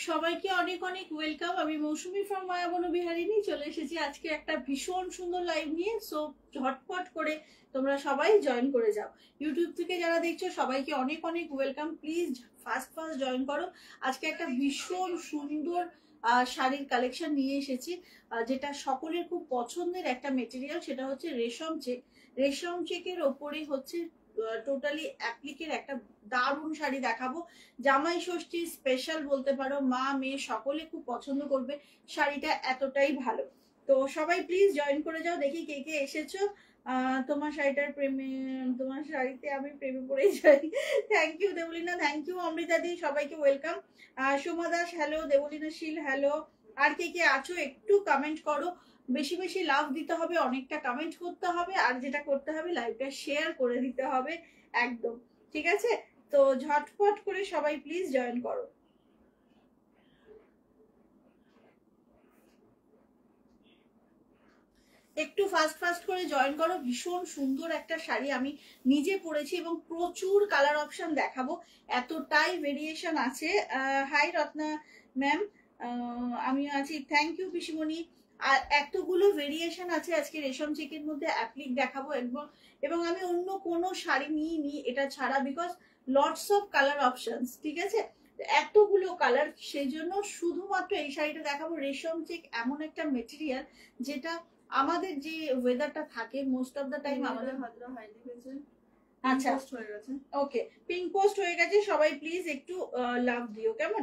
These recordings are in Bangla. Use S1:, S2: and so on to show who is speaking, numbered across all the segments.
S1: সবাইকে অনেক অনেক ওয়েলকাম। আমি মৌসুমি ফ্রম মায়াবন বিহারিনী চলে এসেছি আজকে একটা ভীষণ সুন্দর লাইভ নিয়ে। সো ঝটপট করে তোমরা সবাই জয়েন করে যাও। ইউটিউব থেকে যারা দেখছো সবাইকে অনেক অনেক ওয়েলকাম। প্লিজ ফার্স্ট জয়েন করো। আজকে একটা ভীষণ সুন্দর শাড়ির কালেকশন নিয়ে এসেছি, যেটা সকলের খুব পছন্দের একটা মেটেরিয়াল, সেটা হচ্ছে রেশম চেক। রেশম চেকের ওপরে হচ্ছে টোটালি অ্যাপ্লিকের একটা দারুণ শাড়ি দেখাবো। জামাই ষষ্ঠী স্পেশাল বলতে পারো, মা মেয়ে সকলে খুব পছন্দ করবে। শাড়িটা এতটাই ভালো। তো সবাই প্লিজ জয়েন করে যাও। দেখি কে কে এসেছো। তোমার শাড়িটার প্রেমে, তোমার শাড়িতে আমি প্রেমে পড়ে যাই। Thank you Debleena, thank you Amrita দি, সবাইকে welcome. Soma Das hello, Debleena Sheel hello. আর কে কে আছো একটু কমেন্ট করো। বেশি বেশি লাভ দিতে হবে, অনেকটা কমেন্ট করতে হবে, আর যেটা করতে হবে লাইভটা শেয়ার করে দিতে হবে একদম, ঠিক আছে? তো ঝটপট করে সবাই প্লিজ জয়েন করো। একটু ফাস্ট করে জয়েন করো। ভীষণ সুন্দর একটা শাড়ি আমি নিজে পরেছি এবং প্রচুর কালার অপশন দেখাবো, এতটাই ভেরিয়েশন আছে। হাই রত্না ম্যাম, আমি আছি, থ্যাংক ইউ পিসিমণি। আর এতগুলো ভেরিয়েশন আছে আজকে রেশম চেকের মধ্যে, অ্যাপ্লিক দেখাবো এবং আমি অন্য কোনো শাড়ি নিইনি এটা ছাড়া, because lots of colour options, ঠিক আছে? এতগুলো কালার, সেই জন্য শুধুমাত্র এই শাড়িটা দেখাবো। রেশম চেক এমন একটা মেটেরিয়াল যেটা আমাদের যে ওয়েদারটা থাকে মোস্ট অফ দ্য টাইম আমাদের আচ্ছা হয়ে গেছে। ওকে, পিঙ্ক পোস্ট হয়ে গেছে। সবাই প্লিজ একটু লাভ দিও, কেমন?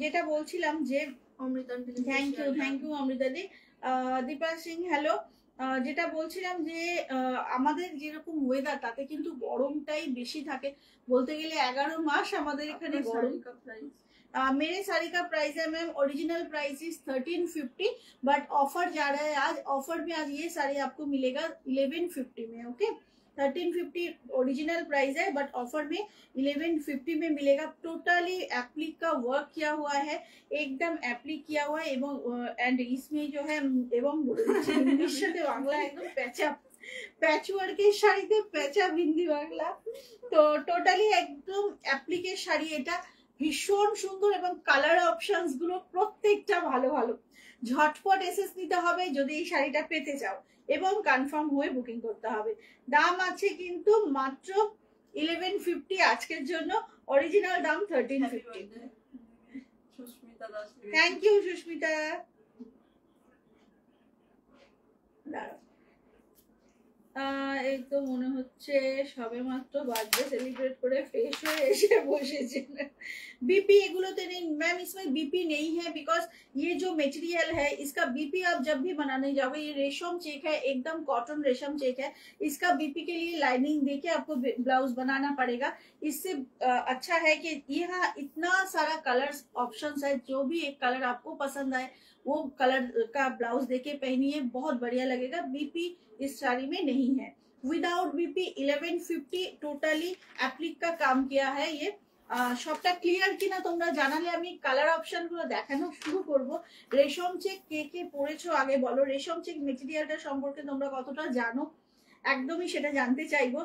S1: যেটা বলছিলাম যে অমৃতা, থ্যাংক ইউ অমৃতা দি। দীপা সিং হ্যালো। যেটা বলছিলাম যে আমাদের যেরকম ওয়েদার তাতে কিন্তু গরমটাই বেশি থাকে, বলতে গেলে 11 মাস আমাদের এখানে গরম। मेरे साड़ी का प्राइस है ma'am, original price is 1350, but offer जा रहा है आज। ऑफर में आज ये साड़ी आपको मिलेगा 1150 में। ओके, 1350 ओरिजिनल प्राइस है, बट ऑफर में 1150 में मिलेगा। टोटली एप्लिक का वर्क किया हुआ है, एकदम एप्लिक किया हुआ है, एंड इसमें जो है एवं इंग्लिश बांग्ला एकदम প্যাচওয়ার্কের শাড়িতে প্যাচা বিন্দি বাংলা। তো টোটালি একদম অ্যাপ্লিকের শাড়ি এটা, ভীষণ সুন্দর এবং কালার অপশনস গুলো প্রত্যেকটা ভালো ভালো। ঝটপট এসএস নিতে হবে যদি এই শাড়িটা পেতে চাও, এবং কনফার্ম হয়ে বুকিং করতে হবে। দাম আছে কিন্তু মাত্র 1150 আজকের জন্য, অরিজিনাল দাম 1350। Thank you Susmita. দাঁড়াও, এই তো মনে হচ্ছে সবে মাত্র বার্থডे सेलिब्रेट করে फ्रेश হয়ে এসে বসেছেন। बीपी এগুলোতে নেই मैम, इसमें बीपी नहीं है, बिकॉज ये जो मटेरियल है इसका बीपी आप जब भी बनाने जाओगे, ये रेशम चेक है, एकदम कॉटन रेशम चेक है। इसका बीपी के लिए लाइनिंग देके आपको ब्लाउज बनाना पड़ेगा। इससे अच्छा है कि यहाँ इतना सारा कलर्स ऑप्शंस है, जो भी एक कलर आपको पसंद आए वो कलर का ब्लाउज देके पहनिए, बहुत बढ़िया लगेगा। बीपी इस साड़ी में नहीं है। विदाउट बीपी 1150 टोटली एप्लिक का काम किया है। ये সবটা ক্লিয়ার কিনা তোমরা জানালে আমি কালার অপশন গুলো দেখানো শুরু করব। রেশম চেক কে কে পড়েছো আগে বলো, রেশম চেক মেটেরিয়ালটা সম্পর্কে তোমরা কতটা জানো, একদমই সেটা জানতে চাইবো।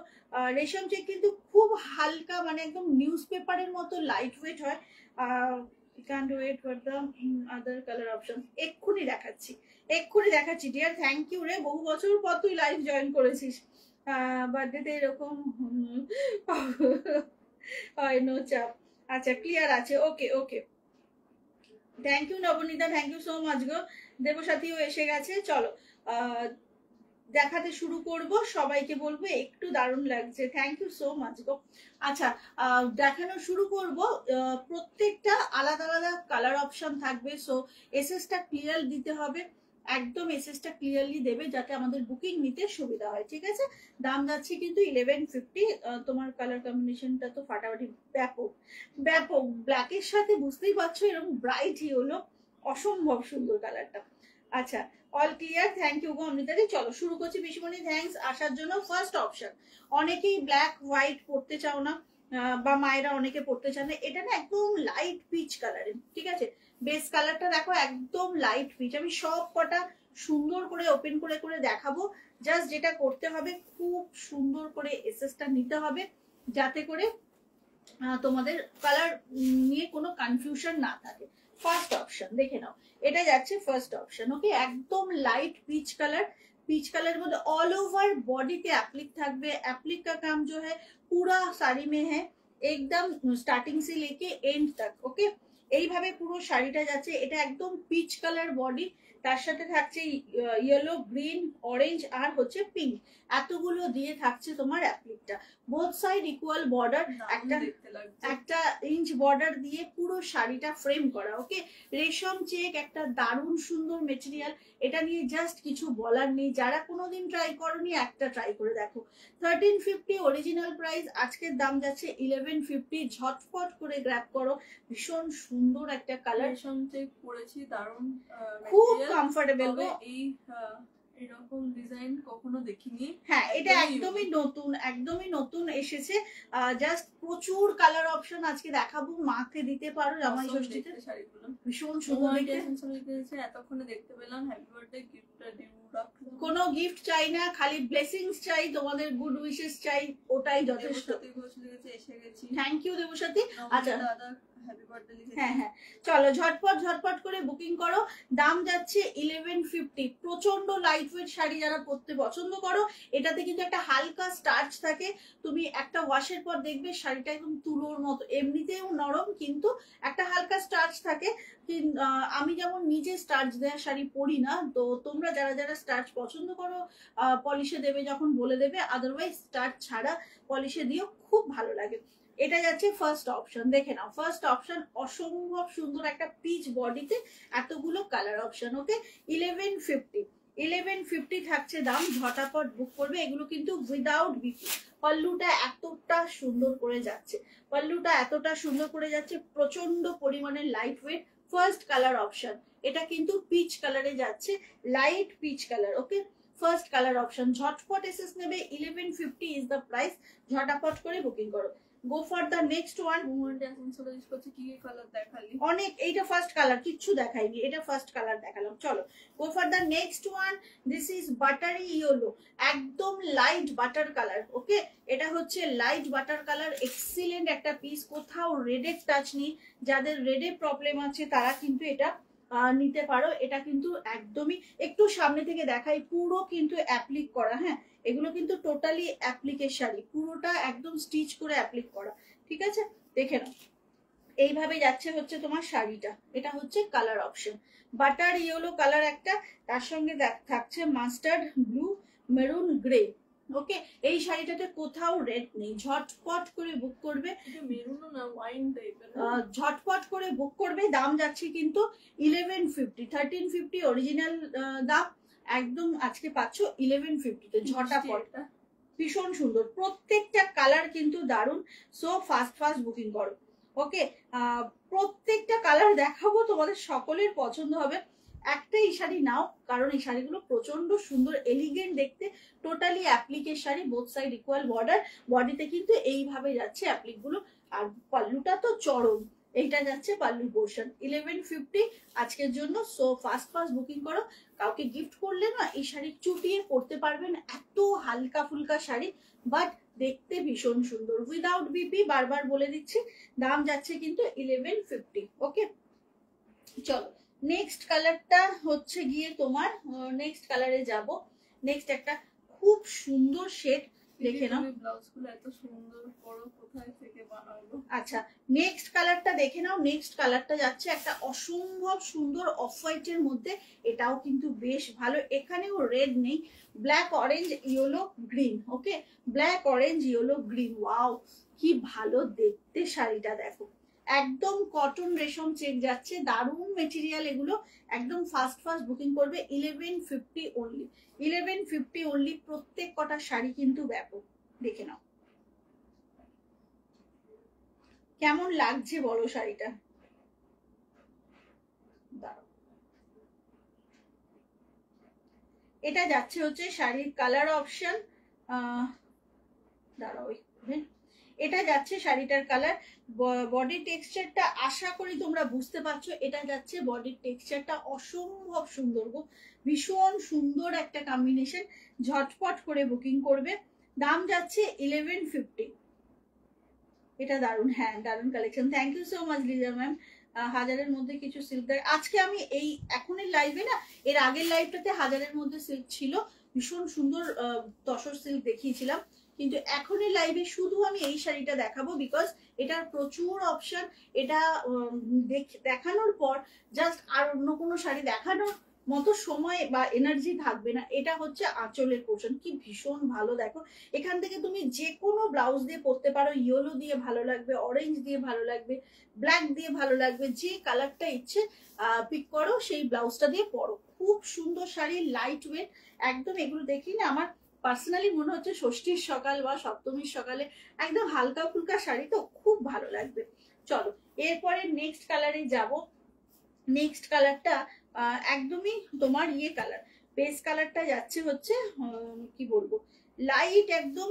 S1: রেশম চেক কিন্তু খুব হালকা, মানে একদম নিউজ পেপারের মতো লাইট ওয়েট হয়। can't wait for the other color options। এক্ষুনি দেখাচ্ছি ডিয়ার। থ্যাংক ইউ রে, বহু বছর পর তুই লাইভ জয়েন করেছিস। বার্থডেতে এরকম হয়, নো চাপ। আচ্ছা, ক্লিয়ার আছে। Okay okay, thank you Nabanita, thank you so much গো। দেবসাথীও এসে গেছে, চলো দেখাতে শুরু করব। সবাইকে বলবো একটু দারুণ লাগছে, থ্যাংক ইউ সো মাচ গো। আচ্ছা, দেখানো শুরু করব। প্রত্যেকটা আলাদা আলাদা কালার অপশন থাকবে, সো এসএসটা ক্লিয়ার দিতে হবে, একদম এসএসটা ক্লিয়ারলি দেবে যাতে আমাদের বুকিং নিতে সুবিধা হয়, ঠিক আছে? দাম যাচ্ছে কিন্তু 1150। তোমার কালার কম্বিনেশনটা তো ফাটাফাটি, ব্যাপক ব্যাপক, ব্ল্যাকের সাথে বুঝতেই পারছো এরকম ব্রাইট হলো, অসম্ভব সুন্দর কালারটা। আচ্ছা, অল ক্লিয়ার, থ্যাংক ইউ গো অমৃতাদি। চলো শুরু করছি। পিসিমণি থ্যাঙ্কস আসার জন্য। ফার্স্ট অপশন, অনেকেই ব্ল্যাক হোয়াইট পড়তে চাও না, বা মায়েরা অনেকে পড়তে চান না, এটা না একদম লাইট পিচ কালারের, ঠিক আছে? বেস কালারটা দেখো একদম লাইট পিচ। আমি সব কটা সুন্দর করে ওপেন করে করে দেখাবো। জাস্ট যেটা করতে হবে, খুব সুন্দর করে এসএসটা নিতে হবে, যাতে করে তোমাদের কালার নিয়ে কোনো কনফিউশন না থাকে। ফার্স্ট অপশন দেখে নাও, এটা যাচ্ছে ফার্স্ট অপশন। ওকে, একদম light peach colour, peach colour मध्य ऑल ओवर बॉडी के एप्लिक থাকবে। एप्लिक का काम जो है पूरा साड़ी में है, एकदम स्टार्टिंग से लेके एंड तक। ओके, এইভাবে পুরো শাড়িটা যাচ্ছে। এটা একদম পিচ কালার বডি, তার সাথে থাকছে ইয়েলো, গ্রিন, অরেঞ্জ আর হচ্ছে পিঙ্ক, এতগুলো দিয়ে থাকছে তোমার অ্যাপ্লিকটা। বোথ সাইড ইকুয়াল বর্ডার, একটা ইঞ্চ বর্ডার দিয়ে পুরো শাড়িটা ফ্রেম করা। ওকে, রেশম চেক, একটা দারুণ সুন্দর মেটেরিয়াল। এটা নিয়ে জাস্ট কিছু বলার নেই, যারা কোনোদিন ট্রাই করনি একটা ট্রাই করে দেখো। 1350 অরিজিনাল প্রাইস, আজকের দাম যাচ্ছে 1150। ঝটপট করে গ্র্যাব করো, ভীষণ সুন্দর একটা কালার।
S2: রেশম চেক পরেছি, দারুণ,
S1: খুব কমফোর্টেবল গো।
S2: এই এরকম ডিজাইন কখনো দেখিনি।
S1: হ্যাঁ, এটা একদমই নতুন, একদমই নতুন এসেছে। জাস্ট প্রচুর কালার অপশন আজকে দেখাবো, মাকে দিতে পারো জামাই ষষ্ঠীতে।
S2: শাড়িগুলো
S1: ভীষণ সুন্দর
S2: দেখতে, এতক্ষণে দেখতে পেলাম। হ্যাপি বার্থডে গিফটটা ডিউ রাখলাম।
S1: কোনো গিফট চাই না, খালি ব্লেসিংস চাই, তোমাদের গুড উইশেস চাই, ওটাই যথেষ্ট।
S2: এসে গেছি,
S1: থ্যাংক ইউ দেবসাথী। আচ্ছা
S2: দাদা, হ্যাপি বার্থডে লিখে।
S1: হ্যাঁ হ্যাঁ, চলো ঝটপট ঝটপট করে বুকিং করো। দাম যাচ্ছে 1150। প্রচন্ড লাইট ওয়েট শাড়ি যারা পরতে পছন্দ করো, এটাতে কিন্তু একটা হালকা স্টার্চ থাকে। তুমি একটা ওয়াশের পর দেখবে শাড়িটা একদম তুলোর মতো, এমনিতেও নরম কিন্তু একটা হালকা স্টার্চ থাকে। আমি যেমন নিজে স্টার্চ দেওয়া শাড়ি পরি না, তো তোমরা যারা যারা স্টার্চ পছন্দ করো পলিশে দেবে যখন বলে দেবে, আদারওয়াইজ স্টার্চ ছাড়া পলিশে দিও, খুব ভালো লাগে। এটা যাচ্ছে ফার্স্ট অপশন, দেখে নাও। ফার্স্ট অপশন অসম্ভব সুন্দর একটা পিচ বডিতে এতগুলো কালার অপশন। ওকে, 1150। 1150 থাকছে দাম, ঝটাপট বুক করবে। এগুলো কিন্তু উইদাউট বিপি। পাল্লুটা এতটা সুন্দর করে যাচ্ছে, পাল্লুটা এতটা সুন্দর করে যাচ্ছে, প্রচন্ড পরিমাণে light weight. First colour option, এটা কিন্তু পিচ কালারে যাচ্ছে, লাইট পিচ কালার। ওকে, ফার্স্ট কালার অপশন। ঝটপট এসএস নেবে, 1150 ইজ দ্য প্রাইস। ঝটাপট করে বুকিং করো। Go for the next one.
S2: কি কালার দেখালি?
S1: অনেক, এইটা ফার্স্ট কালার, কিচ্ছু দেখাইনি, এটা ফার্স্ট কালার দেখালাম। চলো go for the next one. This is buttery yellow, একদম লাইট বাটার কালার। ওকে, এটা হচ্ছে লাইট বাটার কালার, এক্সিলেন্ট একটা পিস, কোথাও রেডের টাচ নেই। যাদের রেডে প্রবলেম আছে তারা কিন্তু এটা নিতে পারো। এটা কিন্তু একদমই, একটু সামনে থেকে দেখাই, পুরো কিন্তু অ্যাপ্লিক করা। হ্যাঁ, এগুলো কিন্তু টোটালি অ্যাপ্লিকের শাড়ি, পুরোটা একদম স্টিচ করে অ্যাপ্লিক করা। ঠিক আছে, দেখে নাও। এইভাবে যাচ্ছে হচ্ছে তোমার শাড়িটা। এটা হচ্ছে colour option, butter yellow colour একটা, তার সঙ্গে থাকছে মাস্টার্ড ব্লু, মেরুন, গ্রে। ওকে, এই শাড়িটাতে কোথাও রেড নেই। ঝটপট করে বুক করবে, ঝটপট করে বুক করবে। দাম যাচ্ছে কিন্তু 1150। 1350 অরিজিনাল দাম, একদম আজকে পাচ্ছ 1150-তে। ঝটাপট, ভীষণ সুন্দর, প্রত্যেকটা কালার কিন্তু দারুণ। সো ফাস্ট ফাস্ট বুকিং করো। ওকে, প্রত্যেকটা কালার দেখাবো, তোমাদের সকলের পছন্দ হবে। একটা এই শাড়ি নাও, কারণ এই শাড়িগুলো প্রচন্ড সুন্দর, এলিগেন্ট দেখতে, টোটালি অ্যাপ্লিকের sari, both side equal border. বডিতে কিন্তু এইভাবে যাচ্ছে অ্যাপ্লিক গুলো, আর পাল্লুটা তো চরম। এইটা যাচ্ছে পাল্লু পোর্শন। 1150 আজকের জন্য। সো ফাস্ট ফাস্ট বুকিং করো। কাউকে গিফট করলে না এই শাড়ি চুটিয়ে পরতে পারবেন, এত হালকা ফুলকা শাড়ি, বাট দেখতে ভীষণ সুন্দর। উইদাউট বিপি, বারবার বলে দিচ্ছি। দাম যাচ্ছে কিন্তু 1150। ওকে, চলো নেক্সট কালারটা হচ্ছে গিয়ে তোমার, নেক্সট কালারে যাব। নেক্সট একটা খুব সুন্দর শেড, দেখে নাও।
S2: ব্লাউজগুলো এত সুন্দর, পরো কোথায় থেকে বানাবো?
S1: আচ্ছা, নেক্সট কালারটা দেখে নাও। নেক্সট কালারটা যাচ্ছে একটা অসম্ভব সুন্দর অফ হোয়াইটের মধ্যে, এটাও কিন্তু বেশ ভালো। এখানেও রেড নেই, black, orange, yellow, green. Okay, black, orange, yellow, green. Wow, কি ভালো দেখতে শাড়িটা, দেখো। একদম কটন রেশম চেক যাচ্ছে, দারুণ মেটেরিয়াল এগুলো। একদম ফাস্ট ফাস্ট বুকিং করবে। 1150 অনলি, 1150 অনলি। প্রত্যেক কটা শাড়ি কিন্তু ব্যাপক, দেখে নাও কেমন লাগছে বলো শাড়িটা। এটা যাচ্ছে হচ্ছে শাড়ির কালার অপশন। দাঁড়াও, এটা যাচ্ছে শাড়িটার কালার। বডি টেক্সচারটা আশা করি তোমরা বুঝতে পারছো। এটা যাচ্ছে বডির টেক্সচারটা অসম্ভব সুন্দর গো, ভীষণ সুন্দর একটা কম্বিনেশন। ঝটপট করে বুকিং করবে। দাম যাচ্ছে 1150। এটা দারুন, হ্যাঁ দারুন collection. Thank you so much Liza ma'am. হাজারের মধ্যে কিছু সিল্ক দেখ। আজকে আমি এই এখনের লাইভে না, এর আগের লাইভটাতে হাজারের মধ্যে সিল্ক ছিল, ভীষণ সুন্দর তসর সিল্ক দেখিয়েছিলাম, কিন্তু এখনের লাইভে শুধু আমি এই শাড়িটা দেখাবো, বিকজ এটার প্রচুর অপশন। এটা দেখানোর পর জাস্ট আর অন্য কোনো শাড়ি দেখানোর মতো সময় বা এনার্জি থাকবে না। এটা হচ্ছে আঁচলের পোর্শন, কি ভীষণ ভালো। দেখো এখান থেকে তুমি যে কোনো ব্লাউজ দিয়ে পরতে পারো, ইয়েলো দিয়ে ভালো লাগবে, অরেঞ্জ দিয়ে ভালো লাগবে, ব্ল্যাক দিয়ে ভালো লাগবে, যে কালারটা ইচ্ছে পিক করো, সেই ব্লাউজটা দিয়ে পরো। খুব সুন্দর শাড়ি, লাইট ওয়েট একদম। এগুলো দেখি না আমার পার্সোনালি মনে হচ্ছে ষষ্ঠীর সকাল বা সপ্তমীর সকালে একদম হালকা ফুলকা শাড়ি, তো খুব ভালো লাগবে। চলো এরপরে নেক্সট কালারে যাব। নেক্সট কালারটা একদমই তোমার ইয়ে কালার, বেস কালারটা যাচ্ছে হচ্ছে কি বলবো, লাইট একদম,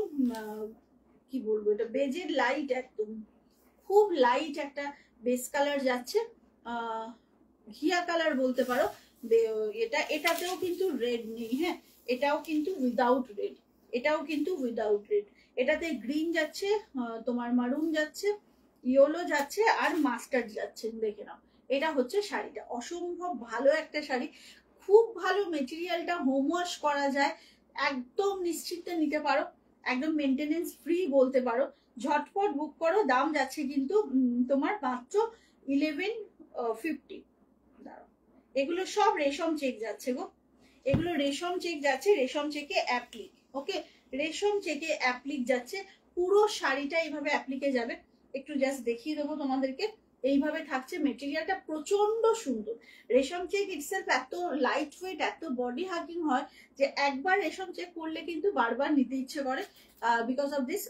S1: কি বলবো, এটা বেজের লাইট, একদম খুব লাইট একটা বেস কালার যাচ্ছে, ঘিয়া কালার বলতে পারো। এটাতেও কিন্তু রেড নেই, হ্যাঁ এটাও কিন্তু উইদাউট রেড, এটাও কিন্তু উইদাউট রেড। এটাতে গ্রিন যাচ্ছে, তোমার মারুন যাচ্ছে, ইয়েলো যাচ্ছে, আর মাস্টার্ড যাচ্ছে। দেখে নাও, এটা হচ্ছে শাড়িটা, অসম্ভব ভালো একটা শাড়ি, খুব ভালো মেটেরিয়ালটা, হোম ওয়াশ করা যায়, একদম নিশ্চিন্তে নিতে পারো, একদম মেনটেনেন্স ফ্রি বলতে পারো। ঝটপট বুক করো। দাম যাচ্ছে কিন্তু তোমার মাত্র 1150। এগুলো সব রেশম চেক যাচ্ছে গো, এগুলো রেশম চেক যাচ্ছে, রেশম চেকে অ্যাপ্লিক। ওকে, রেশম চেকে অ্যাপ্লিক যাচ্ছে, পুরো শাড়িটা এইভাবে অ্যাপ্লিকে যাবে। একটু জাস্ট দেখিয়ে দেবো তোমাদেরকে, এইভাবে থাকছে, মেটেরিয়ালটা প্রচন্ড সুন্দর। রেশম চেক ইটসেলফ এত লাইট ওয়েট, এত বডি হাগিং হয় যে একবার রেশম চেক করলে কিন্তু বারবার নিতে ইচ্ছে করে, বিকজ অফ দিস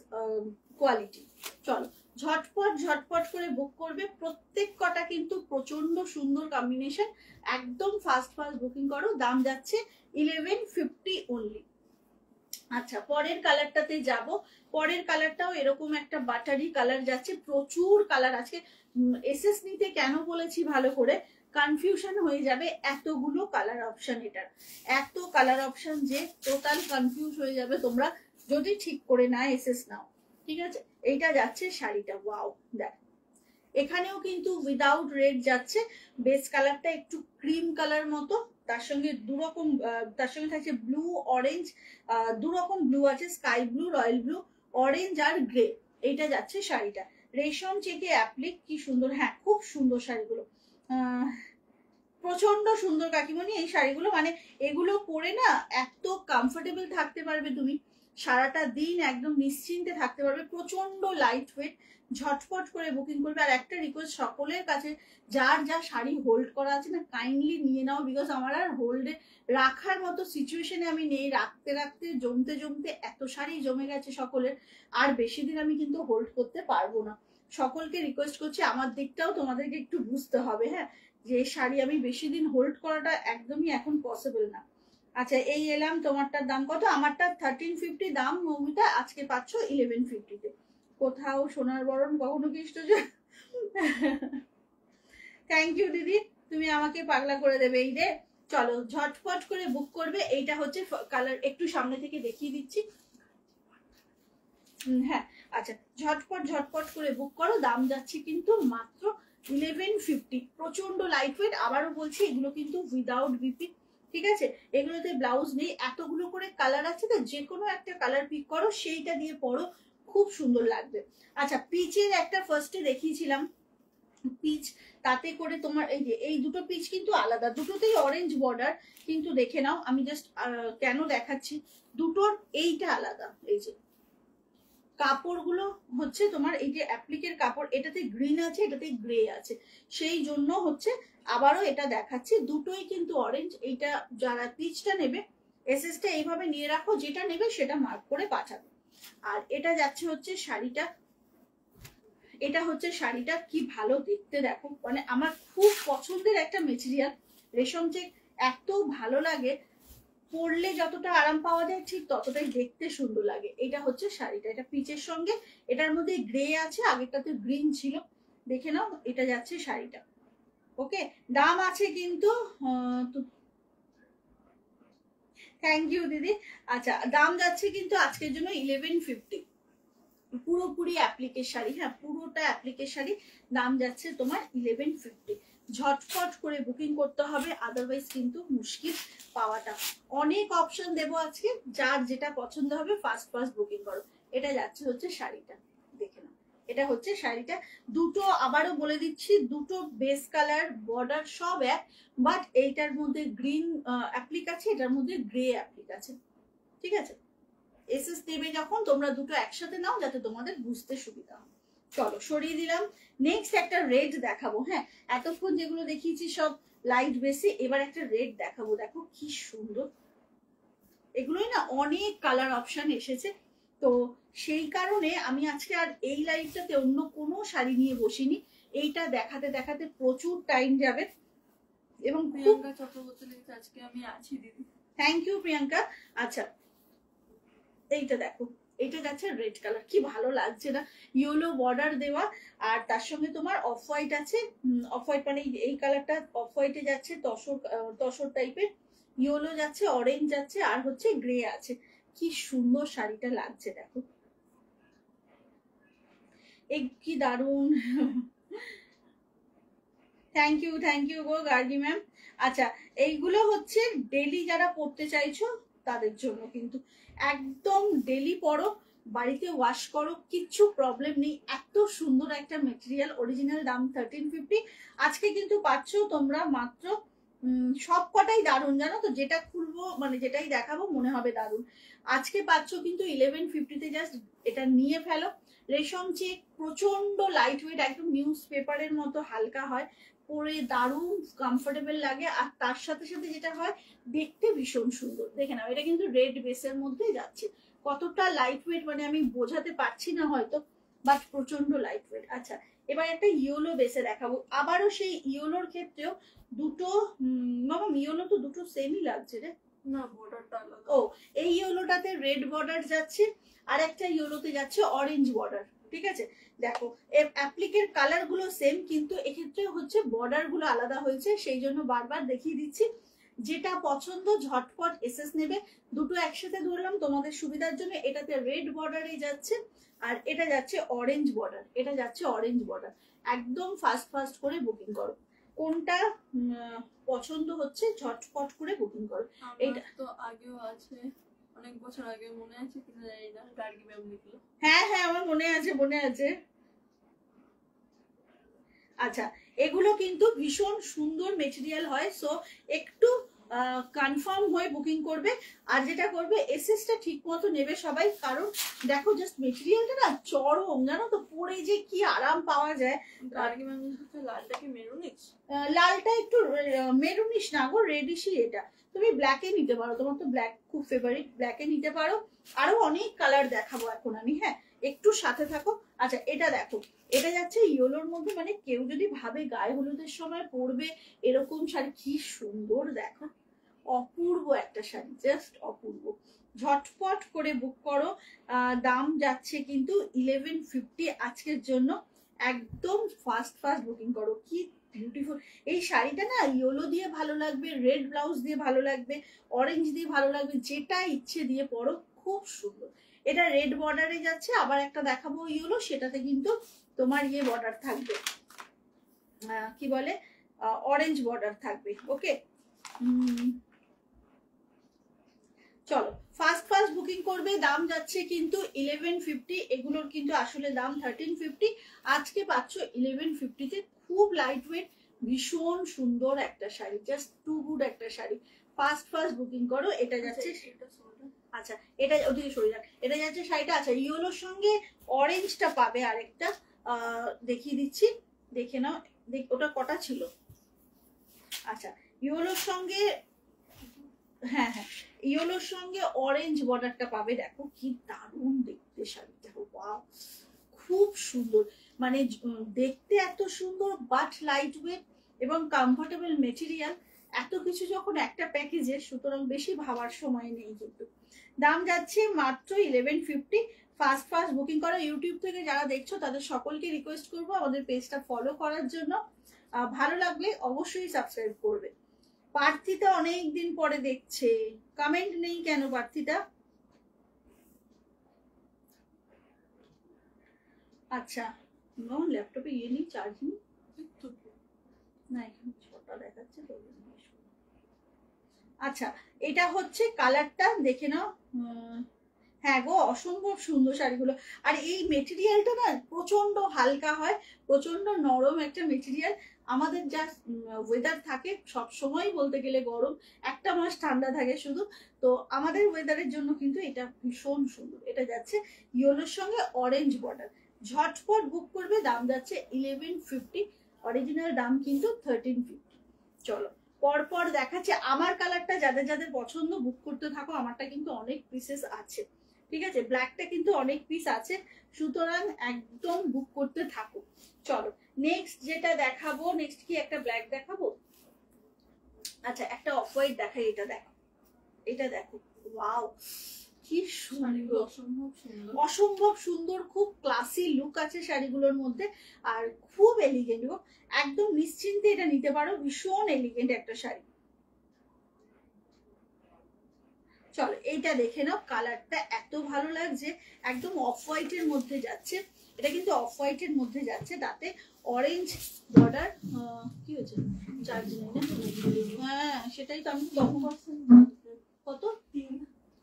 S1: কোয়ালিটি। চলো ঝটপট ঝটপট করে বুক করবে, প্রত্যেক কটা কিন্তু প্রচন্ড সুন্দর কম্বিনেশন, একদম ফাস্ট ফাস্ট বুকিং করো। দাম যাচ্ছে 1150 অনলি। আচ্ছা পরের কালারটাতে যাব। পরের কালারটাও এরকম একটা বাটারি কালার যাচ্ছে, প্রচুর কালার আছে। এসএস নিতে কেন বলেছি ভালো করে, কনফিউশন হয়ে যাবে, এতগুলো কালার অপশন, এটার এত কালার অপশন যে টোটাল কনফিউজ হয়ে যাবে তোমরা যদি ঠিক করে না এসএস নাও। ঠিক আছে, এইটা যাচ্ছে শাড়িটা, ওয়াও দেখ, এখানেও কিন্তু উইদাউট রেড যাচ্ছে, বেস কালারটা একটু ক্রিম কালার মতো, তার সঙ্গে দুরকম, তার সঙ্গে থাকছে ব্লু অরেঞ্জ, দুরকম ব্লু আছে, sky blue, royal blue, orange আর গ্রে। এইটা যাচ্ছে শাড়িটা, রেশম চেকে অ্যাপ্লিক, কি সুন্দর, হ্যাঁ খুব সুন্দর শাড়িগুলো, প্রচন্ড সুন্দর কাকিমণি এই শাড়িগুলো। মানে এগুলো পরে না এত কমফোর্টেবল থাকতে পারবে তুমি সারাটা দিন, একদম নিশ্চিন্তে থাকতে পারবে, প্রচন্ড লাইট ওয়েট। ঝটপট করে বুকিং করবে। আর একটা রিকোয়েস্ট সকলের কাছে, যার যা শাড়ি হোল্ড করা আছে না কাইন্ডলি নিয়ে নাও, বিকজ আমার আর হোল্ডে রাখার মতো সিচুয়েশনে আমি নেই, রাখতে রাখতে জমতে জমতে এত শাড়ি জমে গেছে সকলের, আর বেশি দিন আমি কিন্তু হোল্ড করতে পারবো না। সকলকে রিকোয়েস্ট করছি, আমার দিকটাও তোমাদেরকে একটু বুঝতে হবে, হ্যাঁ যে শাড়ি আমি বেশি দিন হোল্ড করাটা একদমই এখন পসিবল না। আচ্ছা এই এলাম, তোমারটার দাম কত? আমারটা 1350 দাম মৌমিতা, আজকে পাচ্ছ 1150-তে। কোথাও সোনার বরণ কখনো কি থ্যাংক ইউ দিদি, তুমি আমাকে পাগলা করে দেবে এই রে। চলো ঝটপট করে বুক করবে। এইটা হচ্ছে কালার, একটু সামনে থেকে দেখিয়ে দিচ্ছি, হ্যাঁ আচ্ছা ঝটপট ঝটপট করে বুক করো। দাম যাচ্ছে কিন্তু মাত্র 1150, প্রচন্ড লাইট ওয়েট। আবারও বলছি এগুলো কিন্তু উইদাউট বিপি, ঠিক আছে, এগুলোতে ব্লাউজ নেই, এতগুলো করে কালার আছে, তো যে কোনো একটা কালার পিক করো, সেইটা দিয়ে পরো, খুব সুন্দর লাগবে। আচ্ছা পিচের একটা ফার্স্টে দেখিয়েছিলাম, পিচ, তাতে করে তোমার এই যে এই দুটো পিচ কিন্তু আলাদা, দুটোতেই অরেঞ্জ বর্ডার, কিন্তু দেখে নাও আমি জাস্ট কেন দেখাচ্ছি, দুটোর এইটা আলাদা। এই যে কাপড়গুলো হচ্ছে তোমার এই যে অ্যাপ্লিকের কাপড়, এটাতে গ্রিন আছে, এটাতে গ্রে আছে, সেই জন্য হচ্ছে আবারও এটা দেখাচ্ছি, দুটোই কিন্তু অরেঞ্জ। এইটা যারা পিচটা নেবে এসএসটা এইভাবে নিয়ে রাখো, যেটা নেবে সেটা মার্ক করে পাঠাবে। আর এটা যাচ্ছে হচ্ছে শাড়িটা, এটা হচ্ছে শাড়িটা, কি ভালো দেখতে দেখো, মানে আমার খুব পছন্দের একটা মেটেরিয়াল, রেশম চেক এত ভালো লাগে, পরলে যতটা আরাম পাওয়া যায় ঠিক ততটাই দেখতে সুন্দর লাগে। এটা হচ্ছে শাড়িটা, এটা পিচের সঙ্গে, এটার মধ্যে গ্রে আছে, আগেরটাতে গ্রিন ছিল, দেখে নাও। এটা যাচ্ছে শাড়িটা, ওকে দাম আছে কিন্তু, থ্যাংক ইউ দিদি। আচ্ছা দাম যাচ্ছে কিন্তু আজকের জন্য 1150, পুরোপুরি অ্যাপ্লিকের শাড়ি, হ্যাঁ পুরোটা অ্যাপ্লিকের শাড়ি, দাম যাচ্ছে তোমার 1150। ঝটপট করে বুকিং করতে হবে, আদারওয়াইজ কিন্তু মুশকিল পাওয়াটা। অনেক অপশন দেবো আজকে, যার যেটা পছন্দ হবে ফার্স্ট ফার্স্ট বুকিং করো। এটা যাচ্ছে হচ্ছে শাড়িটা, দেখে নাও এটা হচ্ছে শাড়িটা। দুটো আবারও বলে দিচ্ছি, দুটো বেস কালার বর্ডার সব এক, বাট এইটার মধ্যে গ্রিন অ্যাপ্লিক আছে, এটার মধ্যে গ্রে অ্যাপ্লিক আছে, ঠিক আছে। এসএস নেবে যখন তোমরা দুটো একসাথে নাও যাতে তোমাদের বুঝতে সুবিধা হয়। চলো সরিয়ে দিলাম। নেক্সট একটা রেড দেখাবো, হ্যাঁ এতক্ষণ যেগুলো দেখিয়েছি সব লাইট বেসে, এবার একটা রেড দেখাবো, দেখো কি সুন্দর। এগুলোই না অনেক কালার অপশন এসেছে, তো সেই কারণে আমি আজকে আর এই লাইভটাতে অন্য কোনো শাড়ি নিয়ে বসিনি, এইটা দেখাতে দেখাতে প্রচুর টাইম যাবে। এবং
S2: প্রিয়াঙ্কা চক্রবর্তী লিখেছে আজকে আমি আছি দিদি।
S1: Thank you Priyanka. আচ্ছা এইটা দেখো, এটা যাচ্ছে রেড কালার, কি ভালো লাগছে না, ইয়েলো বর্ডার দেওয়া, আর তার সঙ্গে তোমার অফ হোয়াইট আছে। অফ হোয়াইট মানে এই কালারটা অফ হোয়াইটে যাচ্ছে, তসর তসর টাইপের, ইয়েলো যাচ্ছে, অরেঞ্জ যাচ্ছে, আর হচ্ছে গ্রে আছে। কি সুন্দর শাড়িটা লাগছে দেখো, এই কি দারুন। থ্যাংক ইউ গো গার্গি ম্যাম। আচ্ছা এইগুলো হচ্ছে ডেলি যারা পড়তে চাইছো তাদের জন্য, কিন্তু একদম ডেলি পরো, বাড়িতে ওয়াশ করো, কিচ্ছু প্রবলেম নেই। এত সুন্দর একটা মেটেরিয়াল, অরিজিনাল দাম 1350। আজকে কিন্তু পাচ্ছ তোমরা মাত্র সব কটাই দারুণ জানো তো, যেটা খুলবো মানে যেটাই দেখাবো মনে হবে দারুণ। আজকে পাচ্ছ কিন্তু 1150-তে, জাস্ট এটা নিয়ে ফেলো। রেশম চেক, প্রচন্ড লাইট ওয়েট, একদম নিউজ পেপারের মতো হালকা হয়, পরে দারুণ কমফোর্টেবল লাগে, আর তার সাথে সাথে যেটা হয় দেখতে ভীষণ সুন্দর। দেখে নাও এটা কিন্তু রেড বেসের মধ্যেই যাচ্ছে, কতটা লাইট ওয়েট মানে আমি বোঝাতে পারছি না হয়তো, বাট প্রচন্ড লাইট ওয়েট। আচ্ছা এবার একটা ইয়েলো বেসে দেখাবো, আবারও সেই ইয়েলোর ক্ষেত্রেও দুটো মামা ইয়েলো তো দুটো সেমই লাগছে রে,
S2: না বর্ডারটা আলাদা।
S1: ও এই ইয়েলোটাতে রেড বর্ডার যাচ্ছে, আর একটা ইয়েলোতে যাচ্ছে অরেঞ্জ বর্ডার, ঠিক আছে। দেখো অ্যাপ্লিকের কালার গুলো সেম, কিন্তু এক্ষেত্রে হচ্ছে বর্ডার গুলো আলাদা হয়েছে, সেই জন্য বারবার দেখিয়ে দিচ্ছি। যেটা পছন্দ ঝটপট এসএস নেবে, দুটো একসাথে ধরলাম তোমাদের সুবিধার জন্য। এটাতে রেড বর্ডারে যাচ্ছে, আর এটা যাচ্ছে অরেঞ্জ বর্ডার, এটা যাচ্ছে অরেঞ্জ বর্ডার। একদম ফাস্ট ফাস্ট করে বুকিং করো, কোনটা পছন্দ হচ্ছে ঝটপট করে বুকিং করো।
S2: এটা তো আগেও আছে, অনেক বছর আগে, মনে আছে কিনা জানি না, গার্গি ম্যাম লিখলো।
S1: হ্যাঁ হ্যাঁ আমার মনে আছে মনে আছে। আচ্ছা এগুলো কিন্তু ভীষণ সুন্দর মেটেরিয়াল হয়, সো একটু কনফার্ম হয়ে বুকিং করবে। আর যেটা করবে এসএসটা ঠিক মতো নেবে সবাই, কারণ দেখো জাস্ট মেটেরিয়ালটা না চরম জানো তো, পরে যে কি আরাম পাওয়া যায়।
S2: গার্গি ম্যাম লিখেছে লালটা কি মেরুনিশ?
S1: লালটা একটু মেরুনিশ না গো, রেডিশই এটা। তুমি ব্ল্যাকে নিতে পারো, তোমার তো ব্ল্যাক খুব ফেভারিট, ব্ল্যাকে নিতে পারো। আরো অনেক কালার দেখাবো এখন আমি, হ্যাঁ একটু সাথে থাকো। আচ্ছা এটা দেখো, এটা যাচ্ছে ইয়েলোর মধ্যে, মানে কেউ যদি ভাবে গায়ে হলুদের সময় পরবে এরকম শাড়ি, কি সুন্দর দেখো, অপূর্ব একটা শাড়ি, জাস্ট অপূর্ব। ঝটপট করে বুক করো, দাম যাচ্ছে কিন্তু 1150 আজকের জন্য, একদম ফাস্ট ফাস্ট বুকিং করো। কি বিউটিফুল এই শাড়িটা না, ইয়েলো দিয়ে ভালো লাগবে, রেড ব্লাউজ দিয়ে ভালো লাগবে, অরেঞ্জ দিয়ে ভালো লাগবে, যেটা ইচ্ছে দিয়ে পরো, খুব সুন্দর। এটা রেড বর্ডারে যাচ্ছে, আবার একটা দেখাবো ইয়েলো, সেটাতে কিন্তু তোমার ইয়ে বর্ডার থাকবে, কি বলে অরেঞ্জ বর্ডার থাকবে। ওকে চলো ফাস্ট ফাস্ট বুকিং করবে, দাম যাচ্ছে কিন্তু 1150। এগুলোর কিন্তু আসলে দাম 1350, আজকে পাচ্ছ 1150-তে। খুব লাইট ওয়েট, ভীষণ সুন্দর একটা শাড়ি, জাস্ট টু গুড একটা শাড়ি। ফাস্ট ফাস্ট বুকিং করো। এটা যাচ্ছে, আচ্ছা এটা ওদিকে সরে যাক, এটা যাচ্ছে শাড়িটা। আচ্ছা ইয়েলোর সঙ্গে অরেঞ্জটা পাবে আরেকটা, দেখিয়ে দিচ্ছি, দেখে নাও। ওটা কটা ছিল? আচ্ছা ইয়েলোর সঙ্গে, হ্যাঁ হ্যাঁ ইয়েলোর সঙ্গে অরেঞ্জ বর্ডারটা পাবে, দেখো কি দারুণ দেখতে শাড়িটা, ওয়াও খুব সুন্দর, মানে দেখতে এত সুন্দর, বাট লাইট ওয়েট এবং কমফোর্টেবল মেটেরিয়াল, এত কিছু যখন একটা প্যাকেজে, সুতরাং বেশি ভাবার সময় নেই। কিন্তু দাম যাচ্ছে মাত্র 1150। ফাস্ট ফাস্ট বুকিং করো। ইউটিউব থেকে যারা দেখছো তাদের সকলকে রিকোয়েস্ট করবো আমাদের পেজটা ফলো করার জন্য, ভালো লাগলে অবশ্যই সাবস্ক্রাইব করবে। প্রার্থিতা অনেকদিন পরে দেখছে, কমেন্ট নেই কেন প্রার্থিতা? আচ্ছা, ল্যাপটপে ইয়ে নেই, চার্জ নেই না, এখানে ছটা দেখাচ্ছে তো। আচ্ছা, এটা হচ্ছে কালারটা দেখে নাও। হ্যাঁ গো, অসম্ভব সুন্দর শাড়িগুলো। আর এই মেটেরিয়ালটা না প্রচন্ড হালকা হয়, প্রচন্ড নরম একটা মেটেরিয়াল। আমাদের যা ওয়েদার থাকে সব সময় বলতে গেলে গরম, একটা মাস ঠান্ডা থাকে শুধু, তো আমাদের ওয়েদারের জন্য কিন্তু এটা ভীষণ সুন্দর। এটা যাচ্ছে ইয়েলোর সঙ্গে অরেঞ্জ বর্ডার। ঝটপট বুক করবে, দাম যাচ্ছে 1150, অরিজিনাল দাম কিন্তু 1350। চলো পরপর দেখাচ্ছে। আমার কালারটা যাদের যাদের পছন্দ বুক করতে থাকো, আমারটা কিন্তু অনেক পিসেস আছে, ঠিক আছে, ব্ল্যাকটা কিন্তু অনেক পিস আছে, সুতরাং একদম বুক করতে থাকো। চলো নেক্সট যেটা দেখাবো, নেক্সট কি একটা ব্ল্যাক দেখাবো? আচ্ছা একটা অফ হোয়াইট দেখাই, এটা দেখো, এটা দেখো, ওয়াও কি সুন্দর,
S2: অসম্ভব সুন্দর,
S1: অসম্ভব সুন্দর, খুব ক্লাসি লুক আছে শাড়িগুলোর মধ্যে, আর খুব এলিগেন্ট গো, একদম নিশ্চিন্তে এটা নিতে পারো, ভীষণ এলিগেন্ট একটা শাড়ি। চলো এইটা দেখে নাও, কালারটা এত ভালো লাগছে, একদম অফ হোয়াইটের মধ্যে যাচ্ছে, এটা কিন্তু অফ হোয়াইটের মধ্যে যাচ্ছে, তাতে অরেঞ্জ বর্ডার। কি হয়েছে, চার্জ নেই না? হ্যাঁ সেটাই তো আমি কত